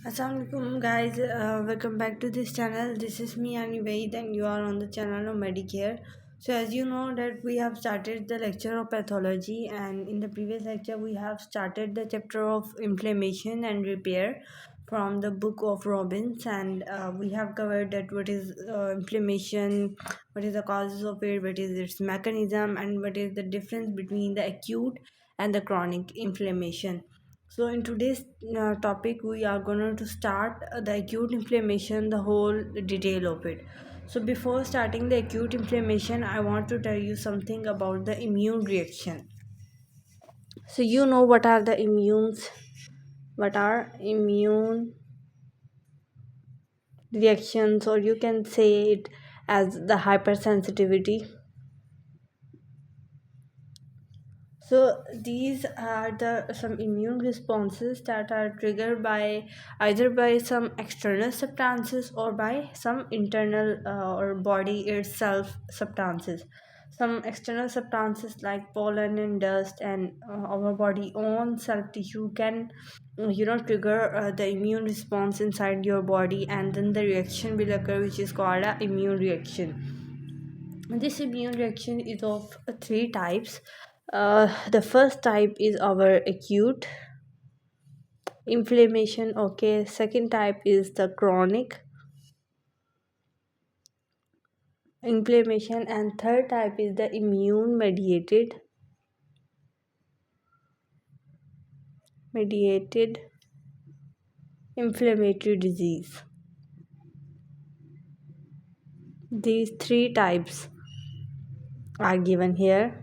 Assalamualaikum guys, welcome back to this channel. This is me Anivaid and you are on the channel of Medicare. So as you know that we have started the lecture of pathology, and in the previous lecture we have started the chapter of inflammation and repair from the book of Robbins, and we have covered that what is inflammation, what is the causes of it, what is its mechanism, and what is the difference between the acute and the chronic inflammation. So in today's topic, we are going to start the acute inflammation, the whole detail of it. So before starting the acute inflammation, I want to tell you something about the immune reaction. So you know what are the immunes? What are immune reactions, or you can say it as the hypersensitivity. So these are the some immune responses that are triggered by either by some external substances or by some internal or body itself substances. Some external substances like pollen and dust and our body own cell tissue can trigger the immune response inside your body, and then the reaction will occur, which is called a immune reaction. This immune reaction is of three types. The first type is our acute inflammation. Okay, second type is the chronic inflammation, and third type is the immune mediated inflammatory disease. These three types are given here.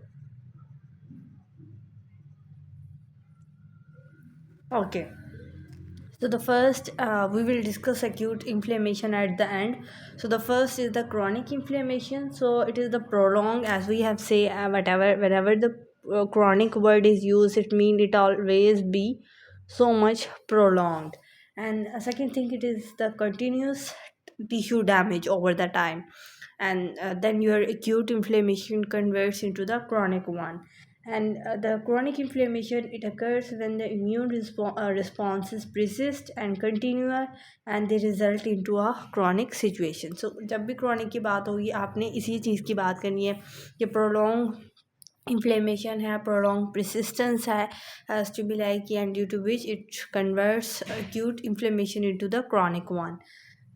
Okay. So the first, we will discuss acute inflammation at the end. So the first is the chronic inflammation. So it is the prolonged, as we have say, whatever whenever the chronic word is used, it means it always be so much prolonged. And a second thing, it is the continuous tissue damage over the time, and then your acute inflammation converts into the chronic one. And the chronic inflammation, it occurs when the immune responses persist and continue, and they result into a chronic situation. So जब भी chronic की बात होगी, आपने इसी चीज़ की बात करनी है कि prolonged inflammation है, prolonged persistence है, stimuli की, and due to which it converts acute inflammation into the chronic one.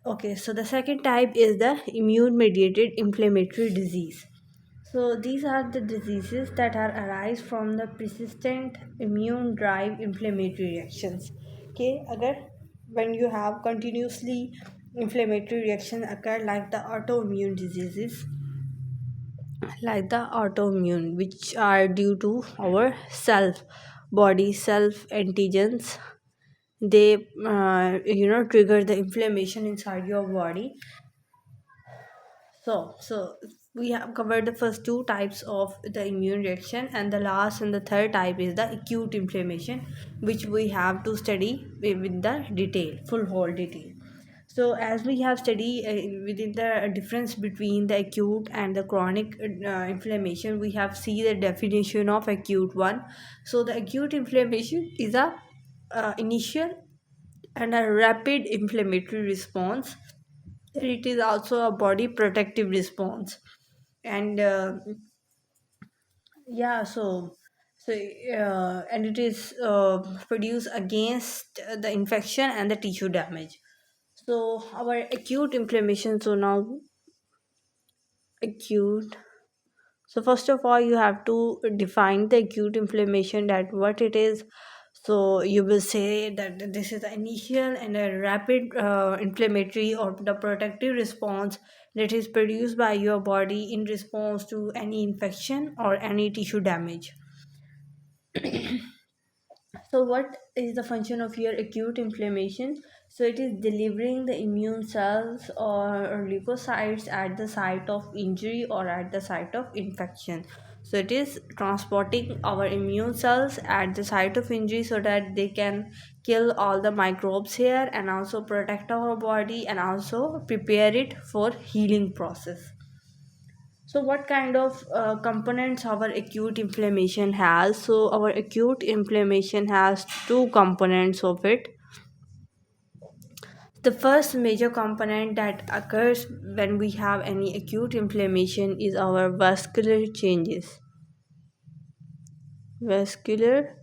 Okay, so the second type is the immune mediated inflammatory disease. So these are the diseases that are arise from the persistent immune drive inflammatory reactions. Okay, agar when you have continuously inflammatory reaction occur like the autoimmune, which are due to our self body self antigens. They trigger the inflammation inside your body. So we have covered the first two types of the immune reaction, and the last and the third type is the acute inflammation, which we have to study with the detail, full whole detail. So as we have studied within the difference between the acute and the chronic inflammation, we have see the definition of acute one. So the acute inflammation is a initial and a rapid inflammatory response. It is also a body protective response, and yeah, and it is produced against the infection and the tissue damage. So our acute inflammation. So now acute. So first of all, you have to define the acute inflammation, that what it is. So you will say that this is the initial and a rapid inflammatory or the protective response that is produced by your body in response to any infection or any tissue damage. So what is the function of your acute inflammation? So it is delivering the immune cells or leukocytes at the site of injury or at the site of infection. So it is transporting our immune cells at the site of injury so that they can kill all the microbes here and also protect our body and also prepare it for healing process. So, what kind of components our acute inflammation has? So, our acute inflammation has two components of it. The first major component that occurs when we have any acute inflammation is our vascular changes. Vascular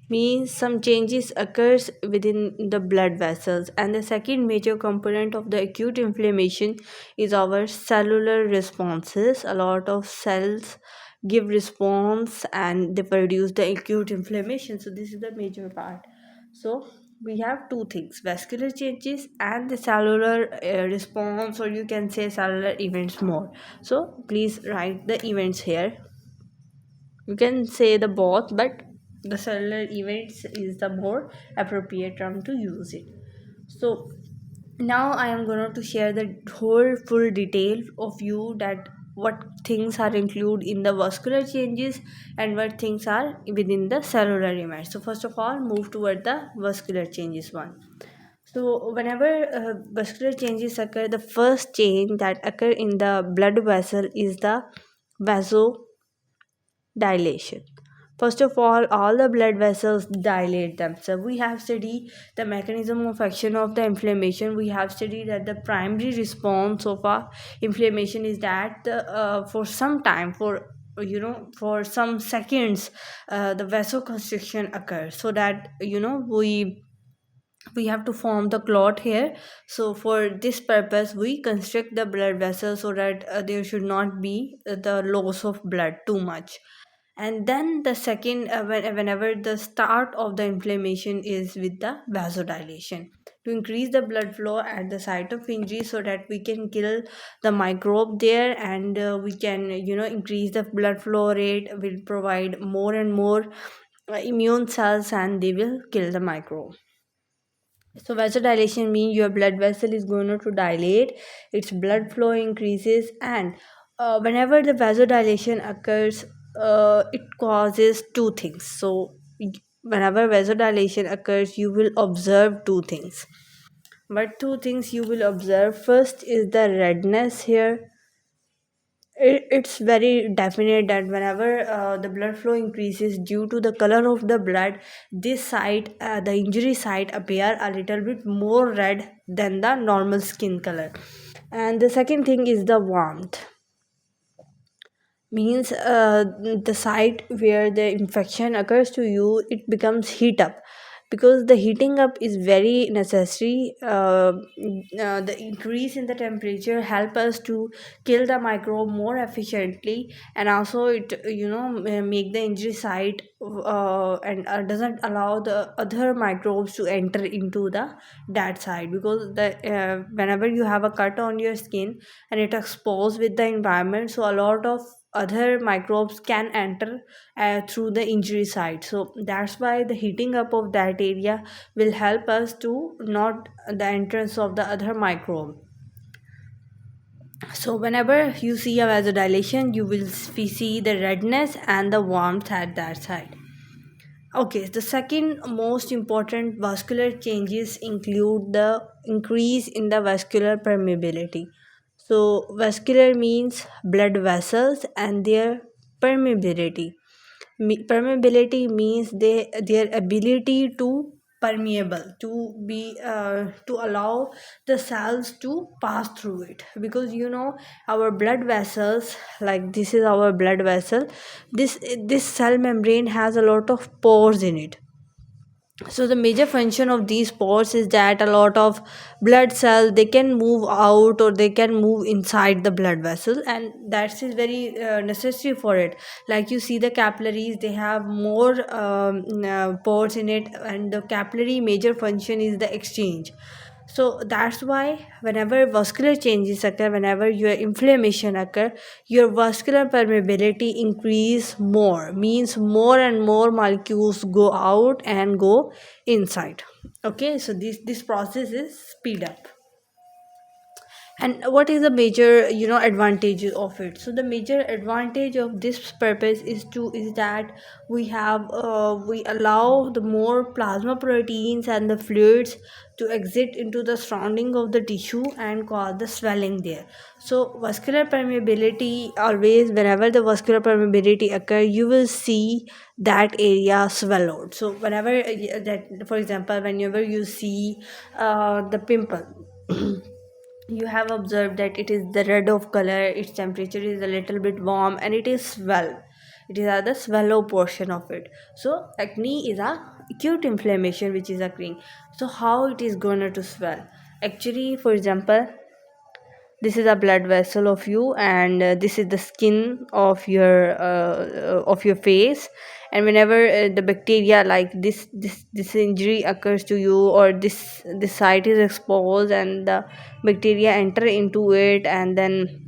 means some changes occurs within the blood vessels, and the second major component of the acute inflammation is our cellular responses. A lot of cells give response and they produce the acute inflammation, so this is the major part. So we have two things: vascular changes and the cellular response, or you can say cellular events more. So please write the events here. You can say the both, but the cellular events is the more appropriate term to use it. So now I am going to share the whole full detail of you that what things are included in the vascular changes and what things are within the cellular events. So first of all, move toward the vascular changes one. So whenever vascular changes occur, the first change that occur in the blood vessel is the vasodilation. First of all the blood vessels dilate themselves. We have studied the mechanism of action of the inflammation. We have studied that the primary response of a inflammation is that for some time, for some seconds, the vasoconstriction occurs, so that we have to form the clot here. So for this purpose we constrict the blood vessels so that there should not be the loss of blood too much. And then the second, whenever the start of the inflammation is with the vasodilation, to increase the blood flow at the site of injury so that we can kill the microbe there, and we can increase the blood flow rate, will provide more and more immune cells and they will kill the microbe. So vasodilation means your blood vessel is going to dilate, its blood flow increases, and whenever the vasodilation occurs, it causes two things. So whenever vasodilation occurs, you will observe two things. But two things you will observe. First is the redness here. It's very definite that whenever the blood flow increases due to the color of the blood, this site, the injury site, appear a little bit more red than the normal skin color. And the second thing is the warmth, means the site where the infection occurs to you, it becomes heat up, because the heating up is very necessary. The increase in the temperature help us to kill the microbe more efficiently, and also it make the injury site and doesn't allow the other microbes to enter into the that side, because the whenever you have a cut on your skin and it exposed with the environment, so a lot of other microbes can enter through the injury site. So that's why the heating up of that area will help us to not the entrance of the other microbe. So whenever you see a vasodilation, you will see the redness and the warmth at that side. Okay, the second most important vascular changes include the increase in the vascular permeability. So, vascular means blood vessels and their permeability. Permeability means their ability to permeable, to be to allow the cells to pass through it, because our blood vessels, like this is our blood vessel, this cell membrane has a lot of pores in it. So the major function of these pores is that a lot of blood cells, they can move out or they can move inside the blood vessel, and that is very necessary for it. Like you see the capillaries, they have more pores in it, and the capillary major function is the exchange. So that's why whenever vascular changes occur, whenever your inflammation occur, your vascular permeability increase more, means more and more molecules go out and go inside. Okay, so this process is speed up. And what is the major advantage of it? So the major advantage of this purpose is that we allow the more plasma proteins and the fluids to exit into the surrounding of the tissue and cause the swelling there. So vascular permeability, always whenever the vascular permeability occur, you will see that area swell out. So whenever that, for example, whenever you see the pimple, you have observed that it is the red of color, its temperature is a little bit warm, and it is swell. It is at the swallow portion of it. So acne is a acute inflammation which is occurring. So how it is going to swell? Actually, for example, this is a blood vessel of you, and this is the skin of your face. And whenever the bacteria like this injury occurs to you, or this site is exposed and the bacteria enter into it, and then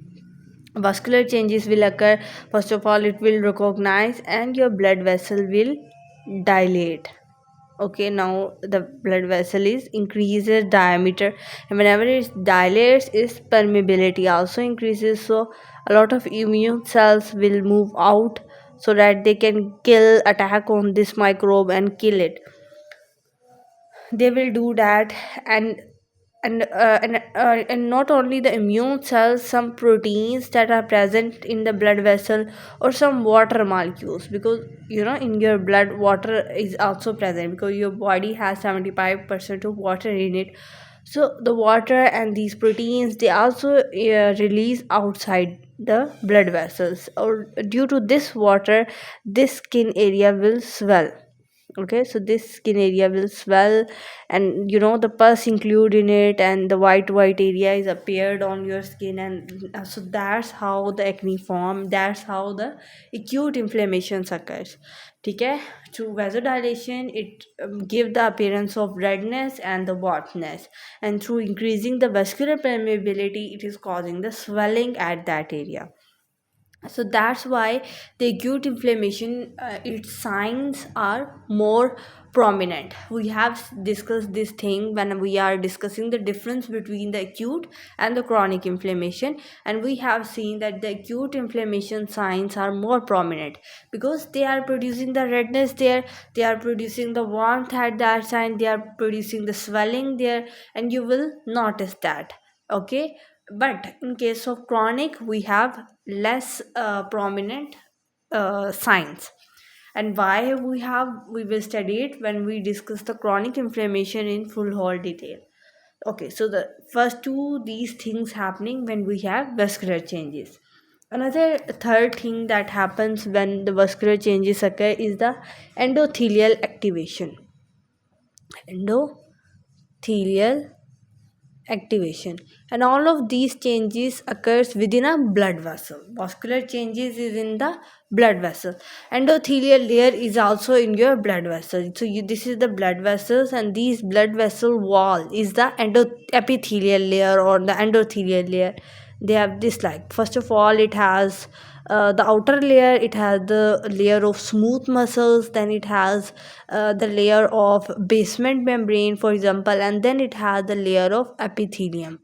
vascular changes will occur. First of all, it will recognize and your blood vessel will dilate. Okay, now the blood vessel is increases diameter, and whenever it dilates, its permeability also increases. So a lot of immune cells will move out so that they can kill attack on this microbe and kill it. They will do that. And not only the immune cells, some proteins that are present in the blood vessel, or some water molecules, because in your blood water is also present, because your body has 75% of water in it. So the water and these proteins, they also release outside the blood vessels, or due to this water, this skin area will swell. Okay, so this skin area will swell, and the pus include in it, and the white area is appeared on your skin, and so that's how the acne form, that's how the acute inflammation occurs. Okay, through vasodilation it give the appearance of redness and the warmness, and through increasing the vascular permeability, it is causing the swelling at that area. So that's why the acute inflammation, its signs are more prominent. We have discussed this thing when we are discussing the difference between the acute and the chronic inflammation, and we have seen that the acute inflammation signs are more prominent because they are producing the redness there, they are producing the warmth at that time, they are producing the swelling there, and you will notice that. Okay, but in case of chronic, we have less prominent signs. And why we will study it when we discuss the chronic inflammation in full whole detail. Okay, so the first two these things happening when we have vascular changes. Another third thing that happens when the vascular changes occur is the endothelial activation. Endothelial activation, and all of these changes occurs within a blood vessel. Vascular changes is in the blood vessel. Endothelial layer is also in your blood vessel. So this is the blood vessels, and these blood vessel wall is the epithelial layer or the endothelial layer. They have this, like, first of all, it has the outer layer, it has the layer of smooth muscles, then it has the layer of basement membrane, for example, and then it has the layer of epithelium,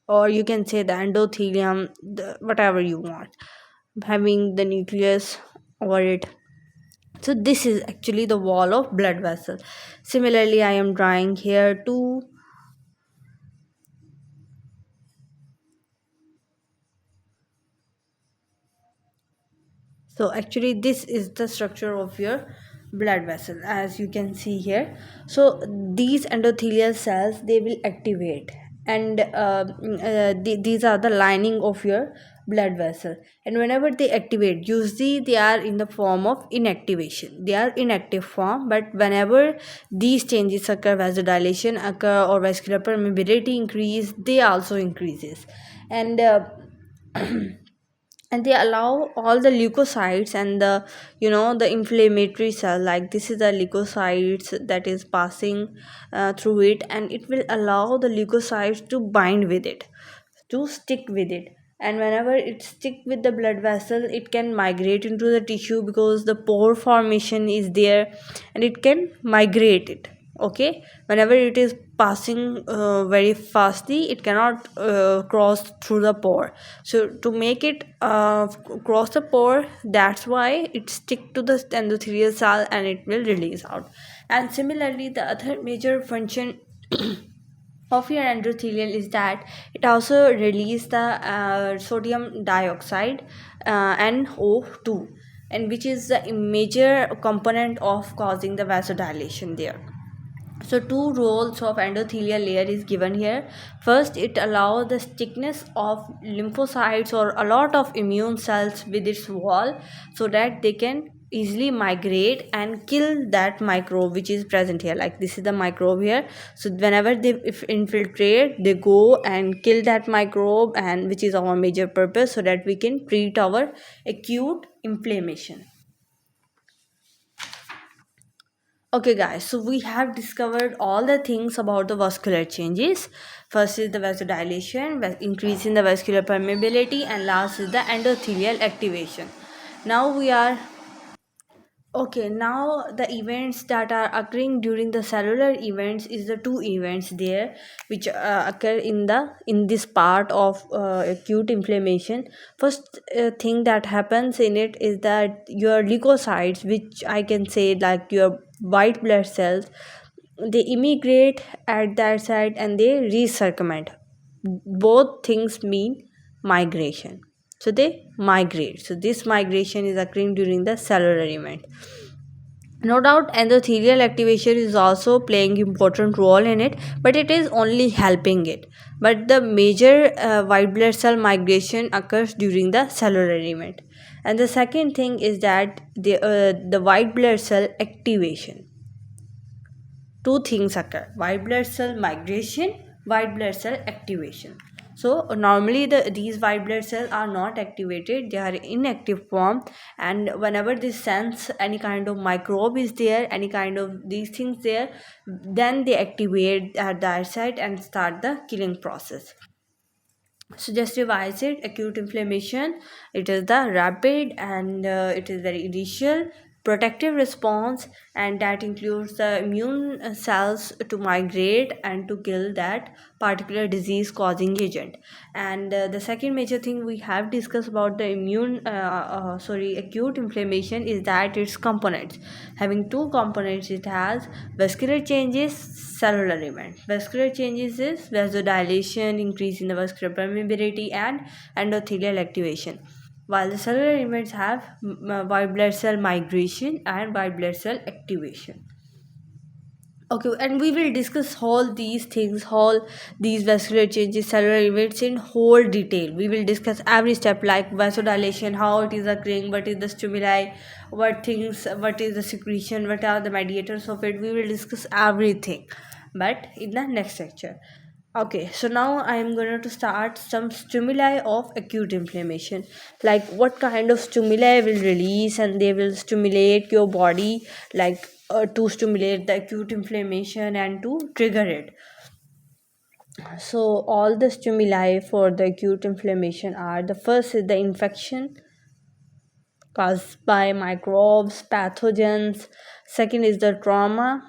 or you can say the endothelium, whatever you want, having the nucleus over it. So this is actually the wall of blood vessel. Similarly, I am drawing here two. So actually this is the structure of your blood vessel, as you can see here. So these endothelial cells, they will activate, and these are the lining of your blood vessel, and whenever they activate, usually they are in the form of inactivation, they are inactive form. But whenever these changes occur, vasodilation occur or vascular permeability increase, they also increases. And and they allow all the leukocytes and the inflammatory cell, like this is the leukocytes that is passing through it, and it will allow the leukocytes to bind with it, to stick with it. And whenever it stick with the blood vessel, it can migrate into the tissue, because the pore formation is there, and it can migrate it. Okay, whenever it is passing very fastly, it cannot cross through the pore. So to make it cross the pore, that's why it stick to the endothelial cell and it will release out. And similarly, the other major function of your endothelial is that it also release the sodium dioxide, NO2, and which is the major component of causing the vasodilation there. So two roles of endothelial layer is given here. First, it allows the thickness of lymphocytes or a lot of immune cells with its wall, so that they can easily migrate and kill that microbe which is present here. Like this is the microbe here, so whenever they if infiltrate, they go and kill that microbe, and which is our major purpose, so that we can treat our acute inflammation. Okay, guys, so we have discovered all the things about the vascular changes. First is the vasodilation, increase in the vascular permeability, and last is the endothelial activation. Now we are okay. Now the events that are occurring during the cellular events is the two events there, which occur in this part of acute inflammation. First thing that happens in it is that your leukocytes, which I can say like your white blood cells, they immigrate at that site and they recircumvent. Both things mean migration. So they migrate. So this migration is occurring during the cellular event. No doubt endothelial activation is also playing important role in it, but it is only helping it. But the major white blood cell migration occurs during the cellular event. And the second thing is that the white blood cell activation. Two things occur: white blood cell migration, white blood cell activation. So normally these white blood cells are not activated, they are inactive form, and whenever they sense any kind of microbe is there, any kind of these things there, then they activate at that site and start the killing process. So just revise it: acute inflammation, it is the rapid and it is very initial protective response, and that includes the immune cells to migrate and to kill that particular disease causing agent. And the second major thing we have discussed about the acute inflammation is that its components, having two components, it has vascular changes, cellular event. Vascular changes is vasodilation, increase in the vascular permeability, and endothelial activation, while the cellular events have white blood cell migration and white blood cell activation. Okay, and we will discuss all these things, all these vascular changes, cellular events in whole detail. We will discuss every step like vasodilation, how it is occurring, what is the stimuli, what is the secretion, what are the mediators of it. We will discuss everything, but in the next lecture. Okay, so now I am going to start some stimuli of acute inflammation. Like what kind of stimuli will release and they will stimulate your body, like to stimulate the acute inflammation and to trigger it. So all the stimuli for the acute inflammation are: the first is the infection caused by microbes, pathogens. Second is the trauma,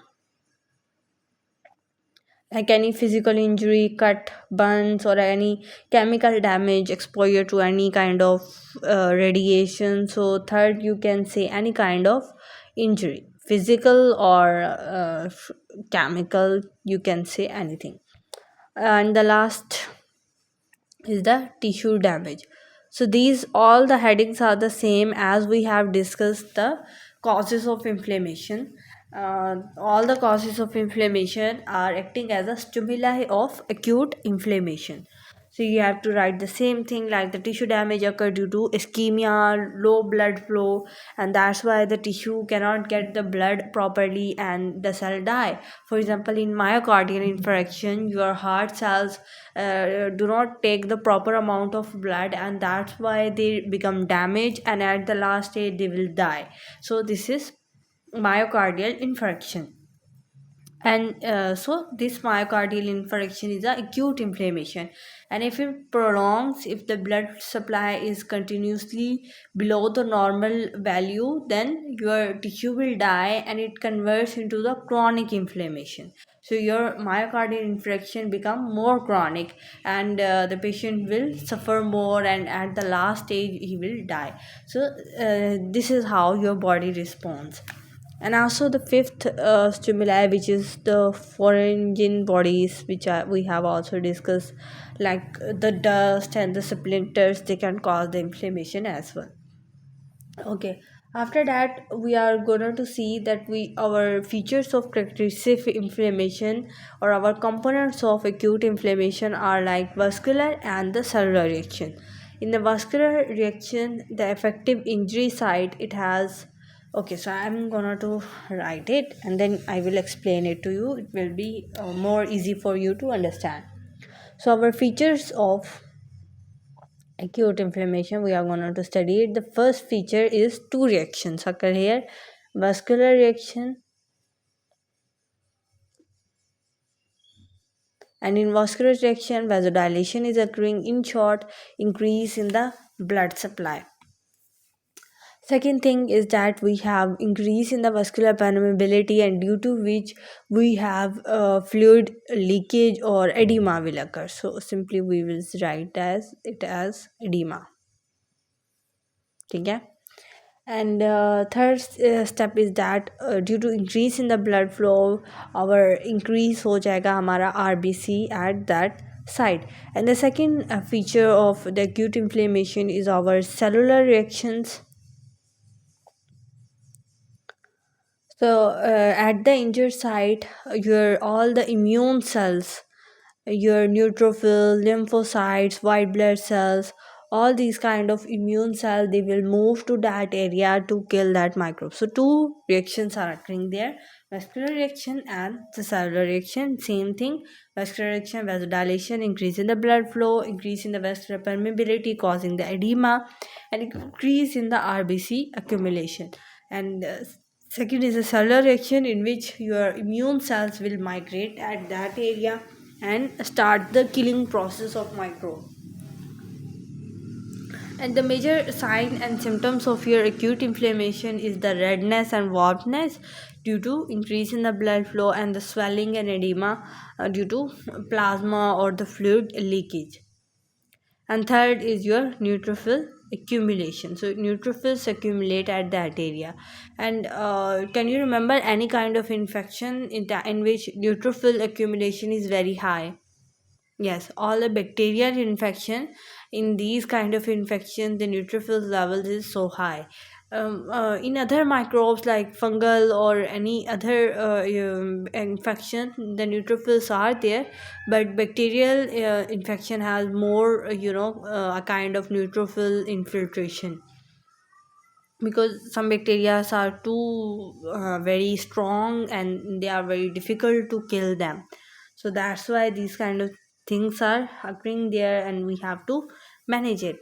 like any physical injury, cut, burns, or any chemical damage, exposure to any kind of radiation. So third, you can say any kind of injury, physical or chemical, you can say anything. And the last is the tissue damage. So these all the headings are the same as we have discussed the causes of inflammation. All the causes of inflammation are acting as a stimuli of acute inflammation. So you have to write the same thing, like the tissue damage occur due to ischemia, low blood flow, and that's why the tissue cannot get the blood properly and the cell die. For example, in myocardial infarction, your heart cells do not take the proper amount of blood, and that's why they become damaged, and at the last stage they will die. So this is myocardial infarction. And so this myocardial infarction is a acute inflammation, and if it prolongs, if the blood supply is continuously below the normal value, then your tissue will die and it converts into the chronic inflammation. So your myocardial infarction become more chronic, and the patient will suffer more, and at the last stage he will die. So this is how your body responds. And also the fifth stimuli, which is the foreign bodies, which we have also discussed, like the dust and the splinters, they can cause the inflammation as well. Okay, After that, we are going to see that we our features of progressive inflammation or our components of acute inflammation are like vascular and the cellular reaction. In the vascular reaction, the effective injury site it has. Okay, so I'm gonna to write it and then I will explain it to you. It will be more easy for you to understand. So our features of acute inflammation we are going to study it. The first feature is two reactions occur here: vascular reaction, and in vascular reaction vasodilation is occurring, in short increase in the blood supply. Second thing is that we have increase in the vascular permeability, and due to which we have fluid leakage or edema will occur. So simply we will write as it as edema. Okay. And third step is that due to increase in the blood flow our increase हो जाएगा हमारा RBC at that site. And the second feature of the acute inflammation is our cellular reactions. So at the injured site your all the immune cells, your neutrophil, lymphocytes, white blood cells, all these kind of immune cells they will move to that area to kill that microbe. So two reactions are occurring there: vascular reaction and the cellular reaction. Same thing, vascular reaction vasodilation, increase in the blood flow, increase in the vascular permeability causing the edema, and increase in the RBC accumulation. And second is a cellular reaction in which your immune cells will migrate at that area and start the killing process of microbe. And the major sign and symptoms of your acute inflammation is the redness and warmness due to increase in the blood flow, and the swelling and edema due to plasma or the fluid leakage. And third is your neutrophil accumulation. So neutrophils accumulate at that area. And can you remember any kind of infection in which neutrophil accumulation is very high? Yes, all the bacterial infection, in these kind of infection the neutrophil levels is so high. In other microbes like fungal or any other infection the neutrophils are there, but bacterial infection has more a kind of neutrophil infiltration, because some bacteria are too very strong and they are very difficult to kill them. So that's why these kind of things are occurring there and we have to manage it.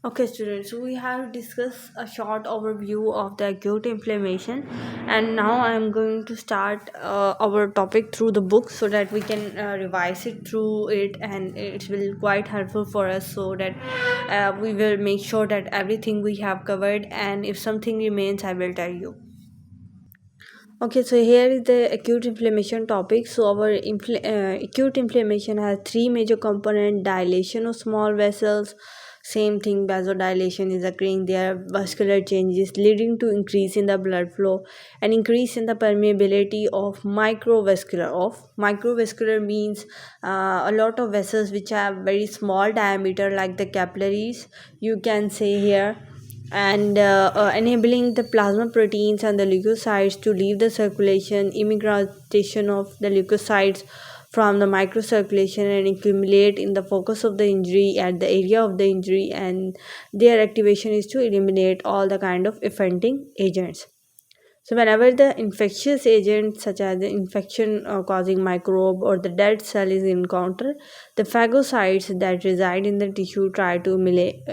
Okay, students, so we have discussed a short overview of the acute inflammation, and now I am going to start our topic through the book so that we can revise it through it, and it will quite helpful for us so that we will make sure that everything we have covered, and if something remains, I will tell you. Okay, so here is the acute inflammation topic. So our acute inflammation has three major components: dilation of small vessels. Same thing, vasodilation is occurring there. Vascular changes leading to increase in the blood flow and increase in the permeability of microvascular. Of microvascular means a lot of vessels which have very small diameter, like the capillaries. You can say here, and enabling the plasma proteins and the leukocytes to leave the circulation, immigration of the leukocytes from the microcirculation and accumulate in the focus of the injury at the area of the injury, and their activation is to eliminate all the kind of offending agents. So whenever the infectious agent such as the infection causing microbe or the dead cell is encountered, the phagocytes that reside in the tissue try to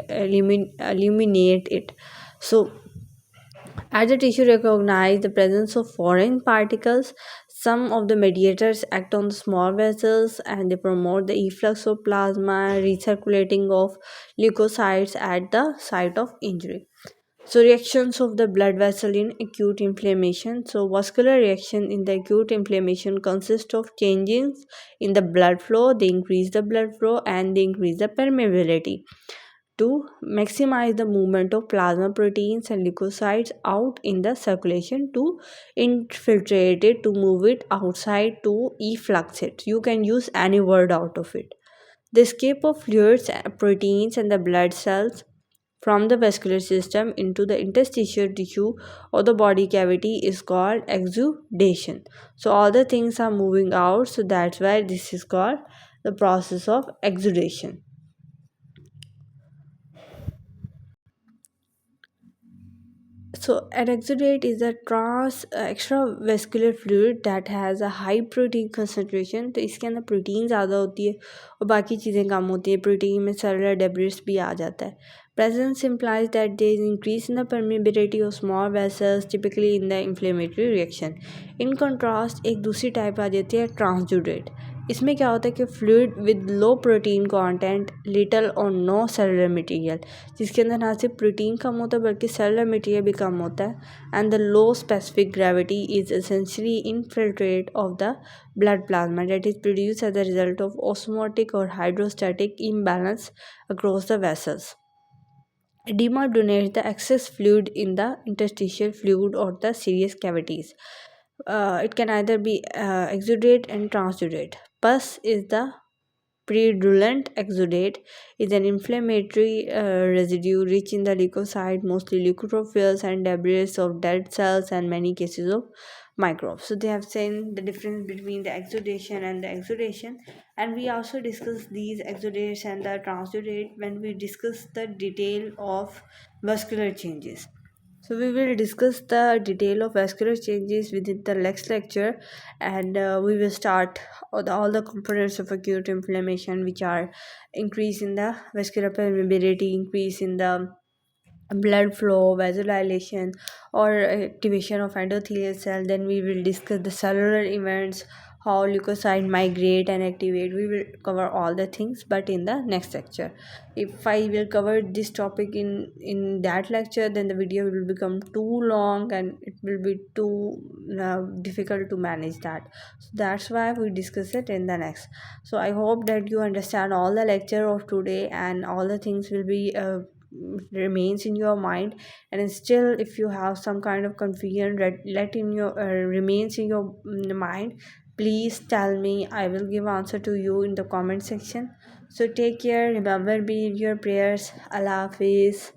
eliminate it. So as the tissue recognize the presence of foreign particles, some of the mediators act on the small vessels and they promote the efflux of plasma, recirculating of leukocytes at the site of injury. So reactions of the blood vessel in acute inflammation. So vascular reaction in the acute inflammation consist of changes in the blood flow. They increase the blood flow and they increase the permeability to maximize the movement of plasma proteins and leukocytes out in the circulation, to infiltrate it, to move it outside, to efflux it. You can use any word out of it. The escape of fluids, proteins and the blood cells from the vascular system into the interstitial tissue or the body cavity is called exudation. So all the things are moving out, so that's why this is called the process of exudation. So an exudate is a extravascular fluid that has a high protein concentration. तो इसके अंदर protein ज़्यादा होती है और बाकी चीज़ें कम होती है. प्रोटीन में सेलुलर डेब्रिस भी आ जाता है. Presence implies that there is increase in the permeability of small vessels, typically in the inflammatory reaction. In contrast, एक दूसरी टाइप आ जाती है ट्रांसजूडेट. इसमें क्या होता है कि fluid with low protein content, little और नो सेलुलर मटेरियल, जिसके अंदर ना सिर्फ प्रोटीन कम होता है बल्कि सेलुलर मटेरियल भी कम होता है. And the low specific gravity is essentially infiltrate of the blood plasma that is produced as a result of osmotic or hydrostatic imbalance across the vessels. Edema donates the excess fluid in the interstitial fluid or the serous cavities. It can either be exudate and transudate. Pus is the purulent exudate, is an inflammatory residue rich in the leukocyte, mostly neutrophils and debris of dead cells and many cases of microbes. So they have seen the difference between the exudation and the exudation, and we also discuss these exudates and the transudate when we discuss the detail of vascular changes. So we will discuss the detail of vascular changes within the next lecture, and we will start all the components of acute inflammation, which are increase in the vascular permeability, increase in the blood flow, vasodilation, or activation of endothelial cell. Then we will discuss the cellular events, how leukocyte migrate and activate. We will cover all the things, but in the next lecture. If I will cover this topic in that lecture, then the video will become too long and it will be too difficult to manage that. So that's why we discuss it in the next. So I hope that you understand all the lecture of today and all the things will be remains in your mind. And still if you have some kind of confusion, let in your remains in your mind, please tell me. I will give answer to you in the comment section. So take care, remember, be in your prayers. Allah Hafiz.